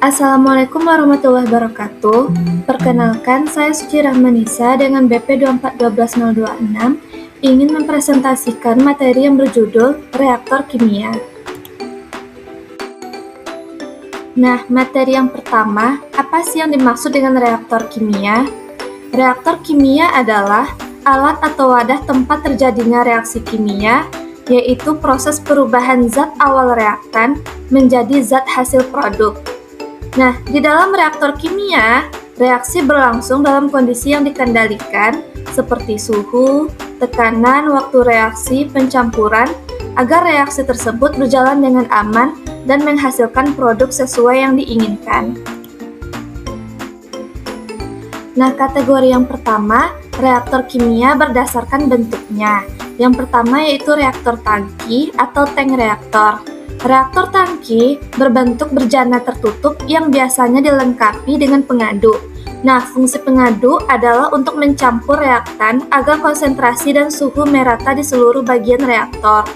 Assalamualaikum warahmatullahi wabarakatuh. Perkenalkan, saya Suci Rahmanisa dengan BP 2412026 ingin mempresentasikan materi yang berjudul reaktor kimia. Nah, materi yang pertama, apa sih yang dimaksud dengan reaktor kimia? Reaktor kimia adalah alat atau wadah tempat terjadinya reaksi kimia, yaitu proses perubahan zat awal reaktan menjadi zat hasil produk. Nah, di dalam reaktor kimia, reaksi berlangsung dalam kondisi yang dikendalikan seperti suhu, tekanan, waktu reaksi, pencampuran, agar reaksi tersebut berjalan dengan aman dan menghasilkan produk sesuai yang diinginkan. Nah, kategori yang pertama, reaktor kimia berdasarkan bentuknya. Yang pertama yaitu reaktor tangki atau tank reaktor. Reaktor tangki berbentuk berjana tertutup yang biasanya dilengkapi dengan pengadu. Nah, fungsi pengadu adalah untuk mencampur reaktan agar konsentrasi dan suhu merata di seluruh bagian reaktor.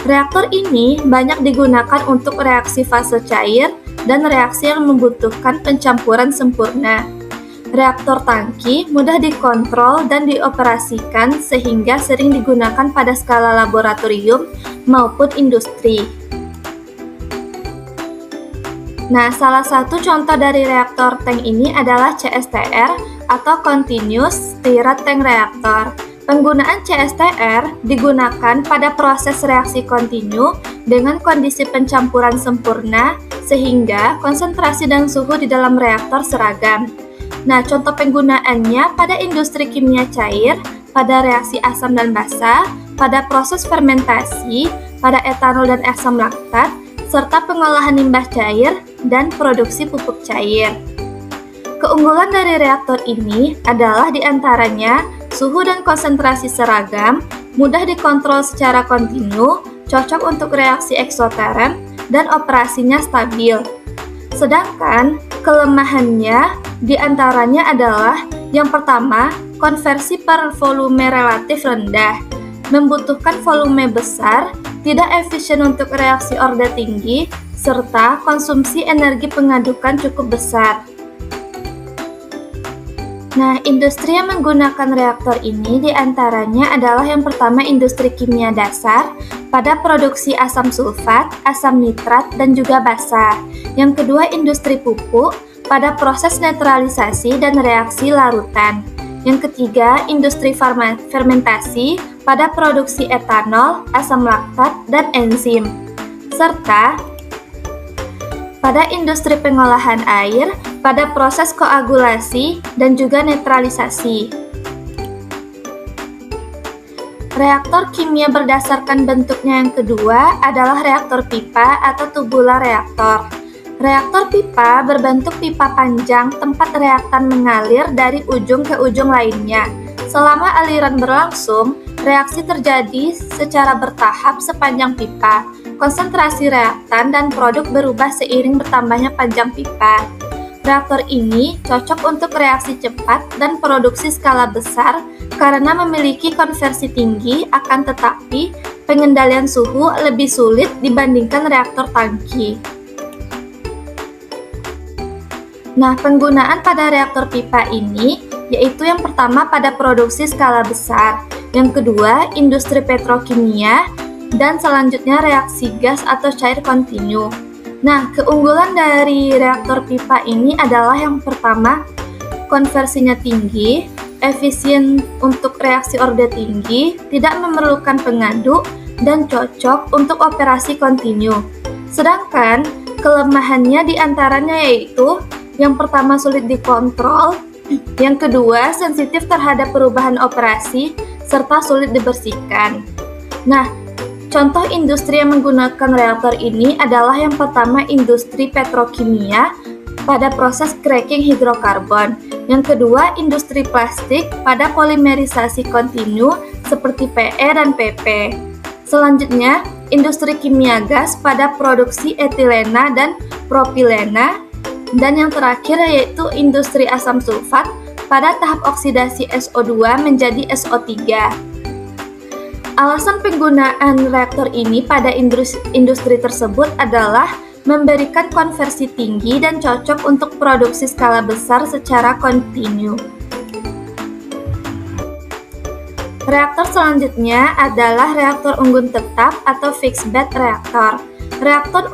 Reaktor ini banyak digunakan untuk reaksi fase cair dan reaksi yang membutuhkan pencampuran sempurna. Reaktor tangki mudah dikontrol dan dioperasikan sehingga sering digunakan pada skala laboratorium maupun industri. Nah, salah satu contoh dari reaktor tank ini adalah CSTR atau Continuous Stirred Tank Reactor. Penggunaan CSTR digunakan pada proses reaksi kontinu dengan kondisi pencampuran sempurna sehingga konsentrasi dan suhu di dalam reaktor seragam. Nah, contoh penggunaannya pada industri kimia cair, pada reaksi asam dan basa, pada proses fermentasi, pada etanol dan asam laktat, serta pengolahan limbah cair dan produksi pupuk cair. Keunggulan dari reaktor ini adalah diantaranya suhu dan konsentrasi seragam, mudah dikontrol secara kontinu, cocok untuk reaksi eksoterm, dan operasinya stabil. Sedangkan kelemahannya diantaranya adalah yang pertama, konversi per volume relatif rendah, membutuhkan volume besar, tidak efisien untuk reaksi orde tinggi, serta konsumsi energi pengadukan cukup besar. Nah, industri yang menggunakan reaktor ini diantaranya adalah yang pertama industri kimia dasar pada produksi asam sulfat, asam nitrat, dan juga basa. Yang kedua industri pupuk pada proses netralisasi dan reaksi larutan. Yang ketiga industri fermentasi pada produksi etanol, asam laktat, dan enzim. Serta pada industri pengolahan air, pada proses koagulasi dan juga netralisasi. Reaktor kimia berdasarkan bentuknya yang kedua adalah reaktor pipa atau tubular reaktor. Reaktor pipa berbentuk pipa panjang tempat reaktan mengalir dari ujung ke ujung lainnya. Selama aliran berlangsung, reaksi terjadi secara bertahap sepanjang pipa. Konsentrasi reaktan dan produk berubah seiring bertambahnya panjang pipa. Reaktor ini cocok untuk reaksi cepat dan produksi skala besar karena memiliki konversi tinggi, akan tetapi pengendalian suhu lebih sulit dibandingkan reaktor tangki. Nah, penggunaan pada reaktor pipa ini yaitu yang pertama pada produksi skala besar, yang kedua industri petrokimia, dan selanjutnya reaksi gas atau cair kontinu. Nah, keunggulan dari reaktor pipa ini adalah yang pertama, konversinya tinggi, efisien untuk reaksi orde tinggi, tidak memerlukan pengadu, dan cocok untuk operasi kontinu. Sedangkan kelemahannya diantaranya yaitu yang pertama sulit dikontrol, yang kedua sensitif terhadap perubahan operasi, serta sulit dibersihkan. Nah, contoh industri yang menggunakan reaktor ini adalah yang pertama industri petrokimia pada proses cracking hidrokarbon. Yang kedua industri plastik pada polimerisasi kontinu seperti PE dan PP. Selanjutnya industri kimia gas pada produksi etilena dan propilena. Dan yang terakhir yaitu industri asam sulfat pada tahap oksidasi SO2 menjadi SO3. Alasan penggunaan reaktor ini pada industri tersebut adalah memberikan konversi tinggi dan cocok untuk produksi skala besar secara kontinu. Reaktor selanjutnya adalah reaktor unggun tetap atau fixed bed reaktor. Reaktor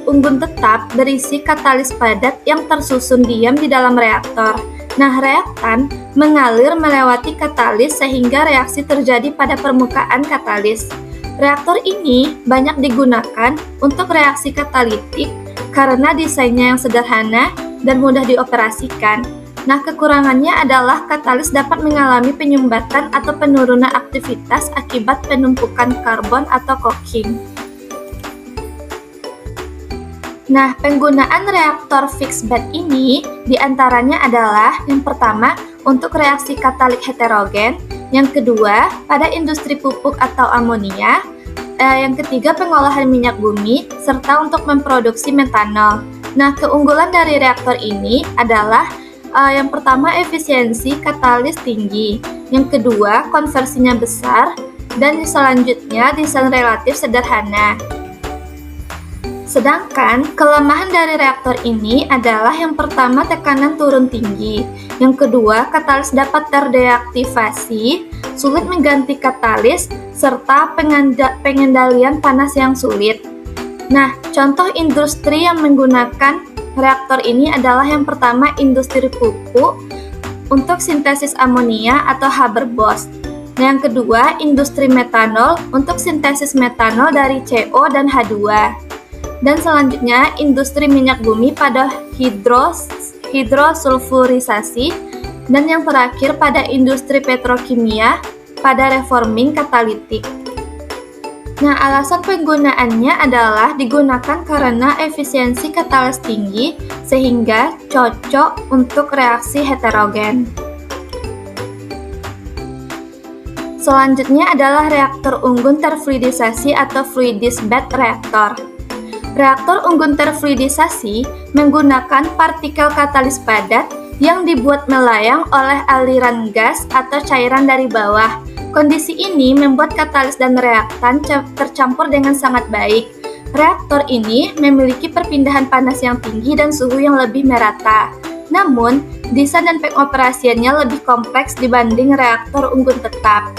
unggun tetap berisi katalis padat yang tersusun diam di dalam reaktor. Nah, reaktan mengalir melewati katalis sehingga reaksi terjadi pada permukaan katalis. Reaktor ini banyak digunakan untuk reaksi katalitik karena desainnya yang sederhana dan mudah dioperasikan. Nah, kekurangannya adalah katalis dapat mengalami penyumbatan atau penurunan aktivitas akibat penumpukan karbon atau coking. Nah, penggunaan reaktor fixed bed ini diantaranya adalah yang pertama untuk reaksi katalik heterogen, yang kedua pada industri pupuk atau amonia, yang ketiga pengolahan minyak bumi, serta untuk memproduksi metanol. Nah, keunggulan dari reaktor ini adalah yang pertama efisiensi katalis tinggi, yang kedua konversinya besar, dan selanjutnya desain relatif sederhana. Sedangkan kelemahan dari reaktor ini adalah yang pertama tekanan turun tinggi, yang kedua katalis dapat terdeaktivasi, sulit mengganti katalis, serta pengendalian panas yang sulit. Nah, contoh industri yang menggunakan reaktor ini adalah yang pertama industri pupuk untuk sintesis amonia atau Haber-Bosch. Yang kedua industri metanol untuk sintesis metanol dari CO dan H2. Dan selanjutnya industri minyak bumi pada hidrosulfurisasi, dan yang terakhir pada industri petrokimia pada reforming katalitik. Nah, alasan penggunaannya adalah digunakan karena efisiensi katalis tinggi sehingga cocok untuk reaksi heterogen. Selanjutnya adalah reaktor unggun terfluidisasi atau fluidized bed reaktor. Reaktor unggun terfluidisasi menggunakan partikel katalis padat yang dibuat melayang oleh aliran gas atau cairan dari bawah. Kondisi ini membuat katalis dan reaktan tercampur dengan sangat baik. Reaktor ini memiliki perpindahan panas yang tinggi dan suhu yang lebih merata. Namun, desain dan pengoperasiannya lebih kompleks dibanding reaktor unggun tetap.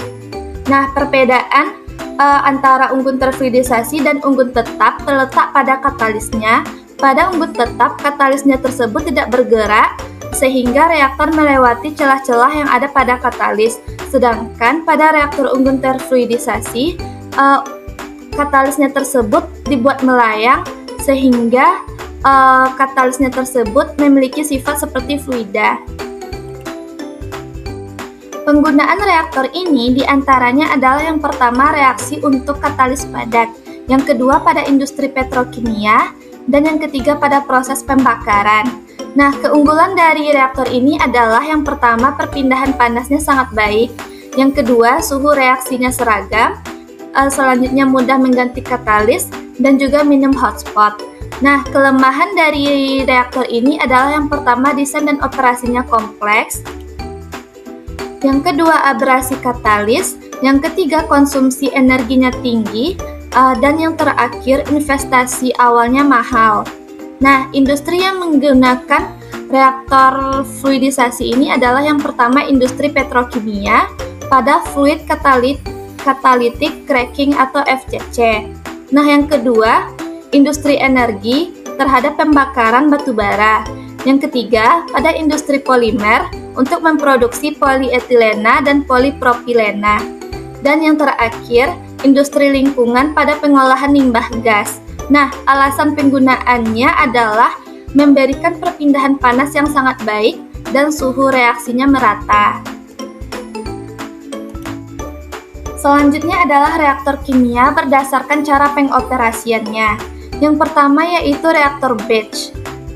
Nah, perbedaan antara unggun terfluidisasi dan unggun tetap terletak pada katalisnya. Pada unggun tetap, katalisnya tersebut tidak bergerak sehingga reaktor melewati celah-celah yang ada pada katalis. Sedangkan pada reaktor unggun terfluidisasi, katalisnya tersebut dibuat melayang sehingga katalisnya tersebut memiliki sifat seperti fluida. Penggunaan reaktor ini diantaranya adalah yang pertama reaksi untuk katalis padat, yang kedua pada industri petrokimia, dan yang ketiga pada proses pembakaran. Nah, keunggulan dari reaktor ini adalah yang pertama perpindahan panasnya sangat baik, yang kedua suhu reaksinya seragam, selanjutnya mudah mengganti katalis, dan juga minim hotspot. Nah, kelemahan dari reaktor ini adalah yang pertama desain dan operasinya kompleks, yang kedua abrasi katalis, yang ketiga konsumsi energinya tinggi, dan yang terakhir investasi awalnya mahal. Nah, industri yang menggunakan reaktor fluidisasi ini adalah yang pertama industri petrokimia pada fluid catalytic cracking atau FCC. Nah, yang kedua industri energi terhadap pembakaran batu bara. Yang ketiga pada industri polimer untuk memproduksi polietilena dan polipropilena. Dan yang terakhir, industri lingkungan pada pengolahan limbah gas. Nah, alasan penggunaannya adalah memberikan perpindahan panas yang sangat baik dan suhu reaksinya merata. Selanjutnya adalah reaktor kimia berdasarkan cara pengoperasiannya. Yang pertama yaitu reaktor batch.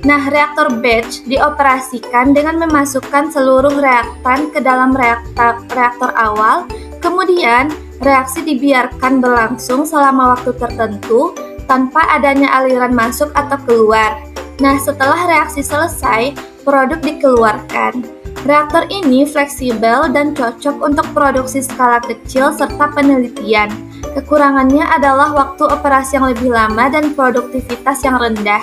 Nah, reaktor batch dioperasikan dengan memasukkan seluruh reaktan ke dalam reaktor awal, kemudian reaksi dibiarkan berlangsung selama waktu tertentu tanpa adanya aliran masuk atau keluar. Nah, setelah reaksi selesai, produk dikeluarkan. Reaktor ini fleksibel dan cocok untuk produksi skala kecil serta penelitian. Kekurangannya adalah waktu operasi yang lebih lama dan produktivitas yang rendah.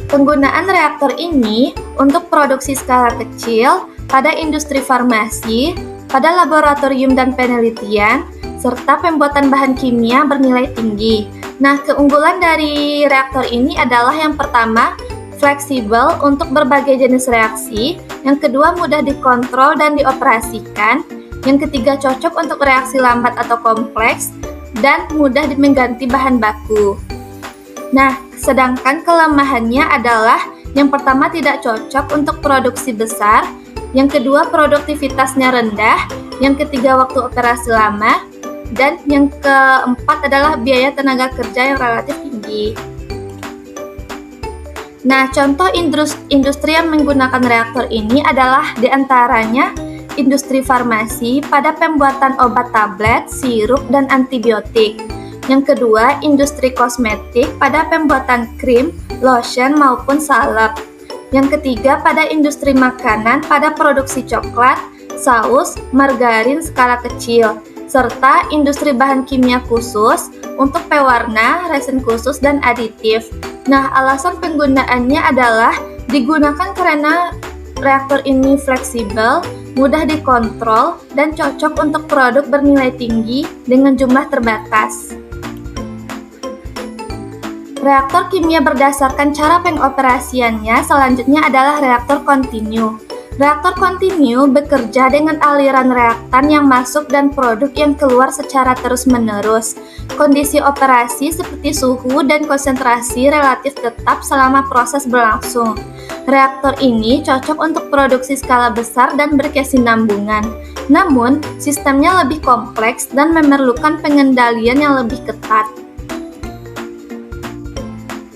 Penggunaan reaktor ini untuk produksi skala kecil pada industri farmasi, pada laboratorium dan penelitian, serta pembuatan bahan kimia bernilai tinggi. Nah, keunggulan dari reaktor ini adalah yang pertama, fleksibel untuk berbagai jenis reaksi, yang kedua mudah dikontrol dan dioperasikan, yang ketiga cocok untuk reaksi lambat atau kompleks, dan mudah mengganti bahan baku. Nah, sedangkan kelemahannya adalah yang pertama tidak cocok untuk produksi besar, yang kedua produktivitasnya rendah, yang ketiga waktu operasi lama, dan yang keempat adalah biaya tenaga kerja yang relatif tinggi. Nah, contoh industri yang menggunakan reaktor ini adalah diantaranya industri farmasi pada pembuatan obat tablet, sirup, dan antibiotik. Yang kedua, industri kosmetik pada pembuatan krim, lotion, maupun salep. Yang ketiga, pada industri makanan pada produksi coklat, saus, margarin skala kecil, serta industri bahan kimia khusus untuk pewarna, resin khusus, dan aditif. Nah, alasan penggunaannya adalah digunakan karena reaktor ini fleksibel, mudah dikontrol, dan cocok untuk produk bernilai tinggi dengan jumlah terbatas. Reaktor kimia berdasarkan cara pengoperasiannya selanjutnya adalah reaktor kontinu. Reaktor kontinu bekerja dengan aliran reaktan yang masuk dan produk yang keluar secara terus-menerus. Kondisi operasi seperti suhu dan konsentrasi relatif tetap selama proses berlangsung. Reaktor ini cocok untuk produksi skala besar dan berkesinambungan. Namun, sistemnya lebih kompleks dan memerlukan pengendalian yang lebih ketat.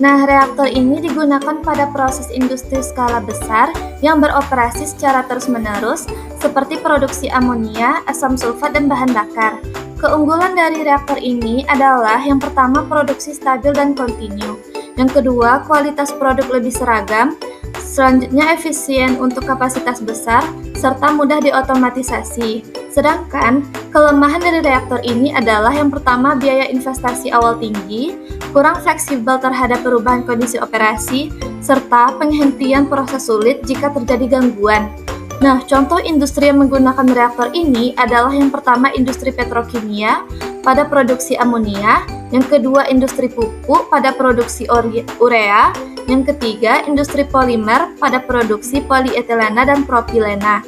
Nah, reaktor ini digunakan pada proses industri skala besar yang beroperasi secara terus-menerus seperti produksi amonia, asam sulfat, dan bahan bakar. Keunggulan dari reaktor ini adalah yang pertama produksi stabil dan kontinu, yang kedua kualitas produk lebih seragam, selanjutnya efisien untuk kapasitas besar, serta mudah diotomatisasi. Sedangkan kelemahan dari reaktor ini adalah yang pertama biaya investasi awal tinggi, kurang fleksibel terhadap perubahan kondisi operasi, serta penghentian proses sulit jika terjadi gangguan. Nah, contoh industri yang menggunakan reaktor ini adalah yang pertama industri petrokimia pada produksi amonia, yang kedua industri pupuk pada produksi urea, yang ketiga industri polimer pada produksi polietilena dan propilena.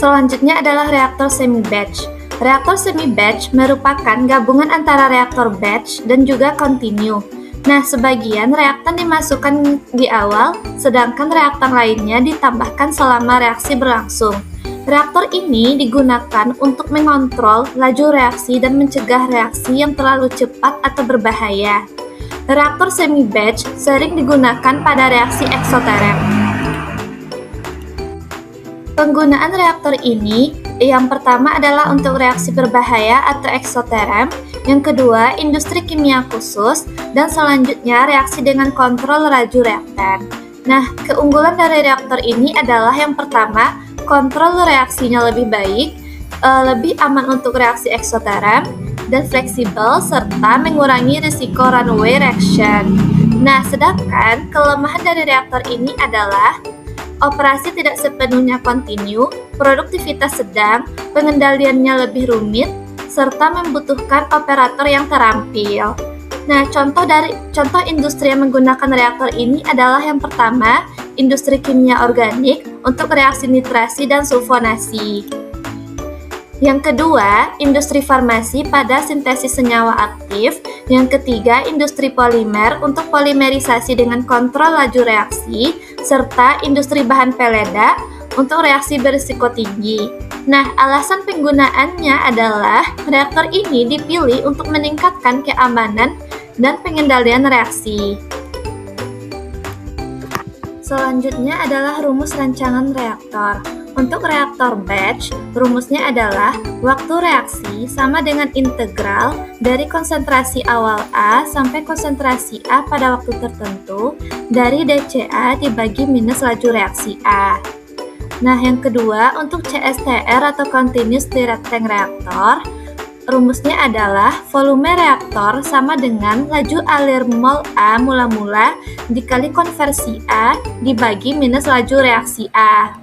Selanjutnya adalah reaktor semi-batch. Reaktor semi-batch merupakan gabungan antara reaktor batch dan juga kontinu. Nah, sebagian reaktan dimasukkan di awal, sedangkan reaktan lainnya ditambahkan selama reaksi berlangsung. Reaktor ini digunakan untuk mengontrol laju reaksi dan mencegah reaksi yang terlalu cepat atau berbahaya. Reaktor semi-batch sering digunakan pada reaksi eksoterm. Penggunaan reaktor ini yang pertama adalah untuk reaksi berbahaya atau eksoterm, yang kedua industri kimia khusus, dan selanjutnya reaksi dengan kontrol laju reaktan. Nah, keunggulan dari reaktor ini adalah yang pertama, kontrol reaksinya lebih baik, lebih aman untuk reaksi eksoterm, dan fleksibel, serta mengurangi risiko runaway reaction. Nah, sedangkan kelemahan dari reaktor ini adalah operasi tidak sepenuhnya kontinu, produktivitas sedang, pengendaliannya lebih rumit, serta membutuhkan operator yang terampil. Nah, contoh industri yang menggunakan reaktor ini adalah yang pertama, industri kimia organik untuk reaksi nitrasi dan sulfonasi. Yang kedua, industri farmasi pada sintesis senyawa aktif. Yang ketiga, industri polimer untuk polimerisasi dengan kontrol laju reaksi, serta industri bahan peledak untuk reaksi berisiko tinggi. Nah, alasan penggunaannya adalah reaktor ini dipilih untuk meningkatkan keamanan dan pengendalian reaksi. Selanjutnya adalah rumus rancangan reaktor. Untuk reaktor batch, rumusnya adalah waktu reaksi sama dengan integral dari konsentrasi awal A sampai konsentrasi A pada waktu tertentu dari dCA dibagi minus laju reaksi A. Nah, yang kedua, untuk CSTR atau Continuous Stirred Tank Reactor, rumusnya adalah volume reaktor sama dengan laju alir mol A mula-mula dikali konversi A dibagi minus laju reaksi A.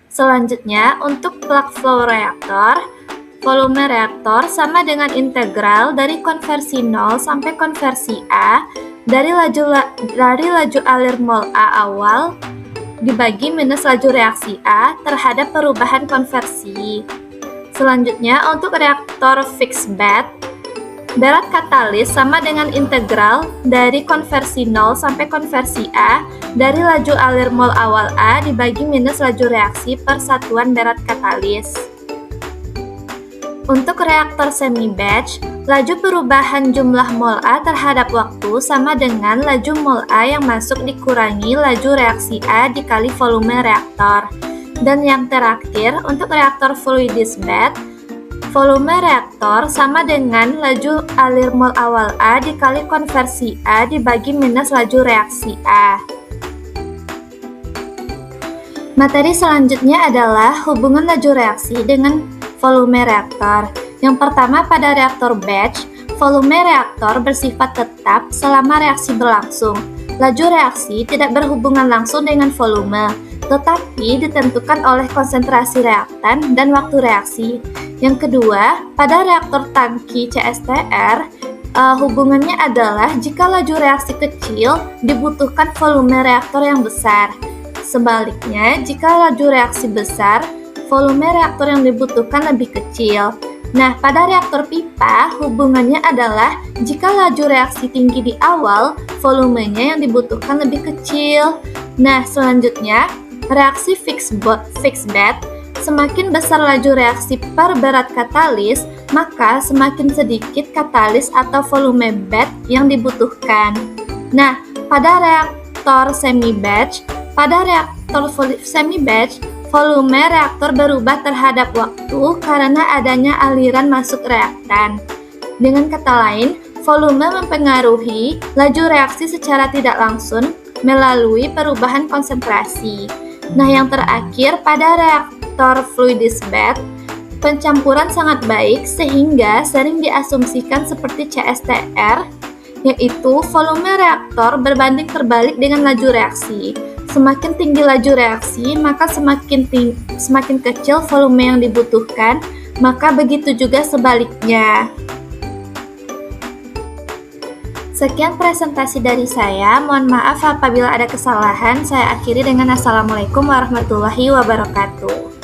Selanjutnya, untuk plug flow reaktor, volume reaktor sama dengan integral dari konversi 0 sampai konversi A dari laju alir mol A awal dibagi minus laju reaksi A terhadap perubahan konversi. Selanjutnya, untuk reaktor fixed bed, berat katalis sama dengan integral dari konversi 0 sampai konversi A dari laju alir mol awal A dibagi minus laju reaksi per satuan berat katalis. Untuk reaktor semi-batch, laju perubahan jumlah mol A terhadap waktu sama dengan laju mol A yang masuk dikurangi laju reaksi A dikali volume reaktor. Dan yang terakhir, untuk reaktor fluidized bed, volume reaktor sama dengan laju alir mol awal A dikali konversi A dibagi minus laju reaksi A. Materi selanjutnya adalah hubungan laju reaksi dengan volume reaktor. Yang pertama, pada reaktor batch, volume reaktor bersifat tetap selama reaksi berlangsung. Laju reaksi tidak berhubungan langsung dengan volume, tetapi ditentukan oleh konsentrasi reaktan dan waktu reaksi. Yang kedua, pada reaktor tangki CSTR, hubungannya adalah jika laju reaksi kecil, dibutuhkan volume reaktor yang besar. Sebaliknya, jika laju reaksi besar, volume reaktor yang dibutuhkan lebih kecil. Nah, pada reaktor pipa, hubungannya adalah jika laju reaksi tinggi di awal, volumenya yang dibutuhkan lebih kecil. Nah, selanjutnya, reaksi fixed bed, semakin besar laju reaksi per berat katalis, maka semakin sedikit katalis atau volume bed yang dibutuhkan. Nah, pada reaktor semi-batch, volume reaktor berubah terhadap waktu karena adanya aliran masuk reaktan. Dengan kata lain, volume mempengaruhi laju reaksi secara tidak langsung melalui perubahan konsentrasi. Nah, yang terakhir, pada reaktor fluidized bed, pencampuran sangat baik sehingga sering diasumsikan seperti CSTR, yaitu volume reaktor berbanding terbalik dengan laju reaksi. Semakin tinggi laju reaksi, maka semakin kecil volume yang dibutuhkan, maka begitu juga sebaliknya. Sekian presentasi dari saya, mohon maaf apabila ada kesalahan. Saya akhiri dengan Assalamualaikum warahmatullahi wabarakatuh.